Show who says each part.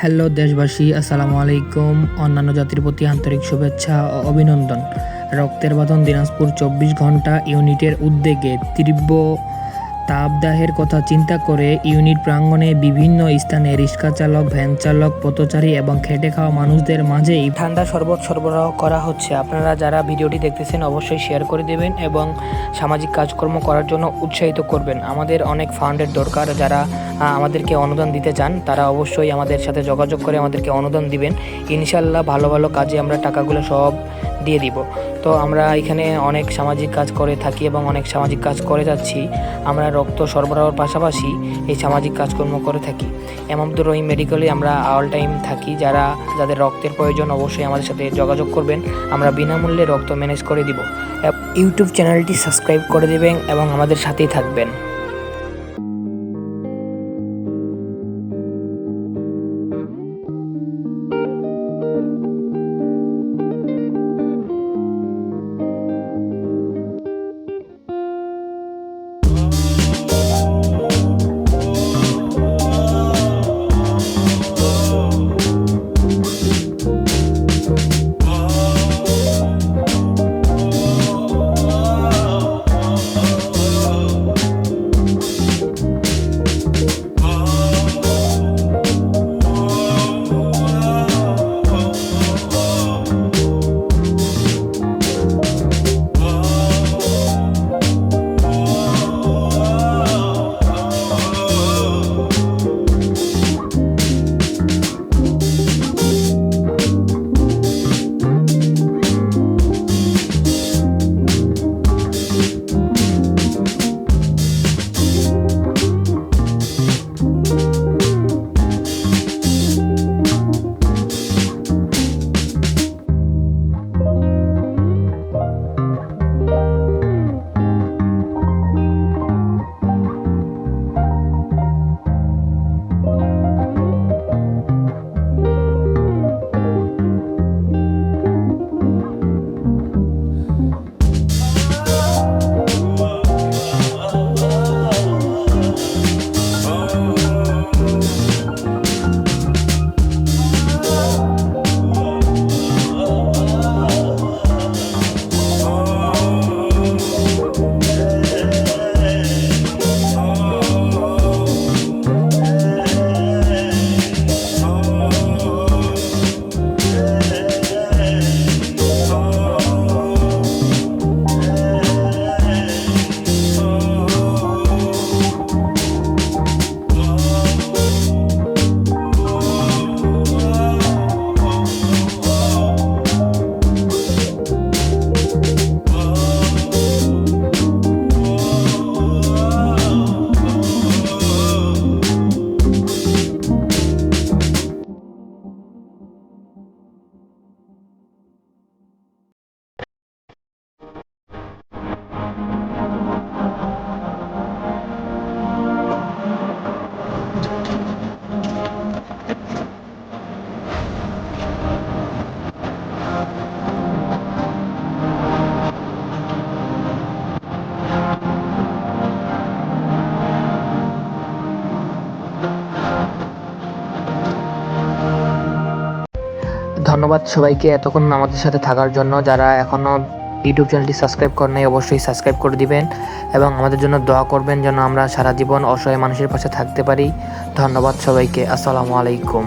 Speaker 1: Hello দেশবাসী, আসসালামু আলাইকুম। অন্যান্য জাতির প্রতি আন্তরিক শুভেচ্ছা ও অভিনন্দন। রক্তের বাঁধন দিনাজপুর ২৪ ঘন্টা ইউনিটের উদ্যোগে তীব্র তাপদাহের কথা চিন্তা করে ইউনিট প্রাঙ্গণে বিভিন্ন স্থানে রিক্সা চালক, ভ্যান চালক, পথচারী এবং খেটে খাওয়া মানুষদের মাঝেই ঠান্ডা শরবত সরবরাহ করা হচ্ছে। আপনারা যারা ভিডিওটি দেখতেছেন অবশ্যই শেয়ার করে দেবেন এবং সামাজিক কাজকর্ম করার জন্য উৎসাহিত করবেন। আমাদের অনেক ফান্ডের দরকার। যারা আমাদেরকে অনুদান দিতে চান তারা অবশ্যই আমাদের সাথে যোগাযোগ করে আমাদেরকে অনুদান দিবেন। ইনশাল্লাহ ভালো ভালো কাজে আমরা টাকাগুলো সব দিয়ে দিব। তো আমরা এখানে অনেক সামাজিক কাজ করে থাকি এবং অনেক সামাজিক কাজ করে যাচ্ছি। আমরা রক্ত সরবরাহের পাশাপাশি এই সামাজিক কাজকর্ম করে থাকি। আব্দুর রহিম মেডিকেলে আমরা অল টাইম থাকি। যাদের রক্তের প্রয়োজন অবশ্যই আমাদের সাথে যোগাযোগ করবেন। আমরা বিনামূল্যে রক্ত ম্যানেজ করে দিব। ইউটিউব চ্যানেলটি সাবস্ক্রাইব করে দেবেন এবং আমাদের সাথেই থাকবেন। ধন্যবাদ সবাইকে এতক্ষণ আমাদের সাথে থাকার জন্য। যারা এখনও ইউটিউব চ্যানেলটি সাবস্ক্রাইব করেন নাই অবশ্যই সাবস্ক্রাইব করে দিবেন এবং আমাদের জন্য দোয়া করবেন যেন আমরা সারা জীবন অসহায় মানুষের পাশে থাকতে পারি। ধন্যবাদ সবাইকে। আসসালামু আলাইকুম।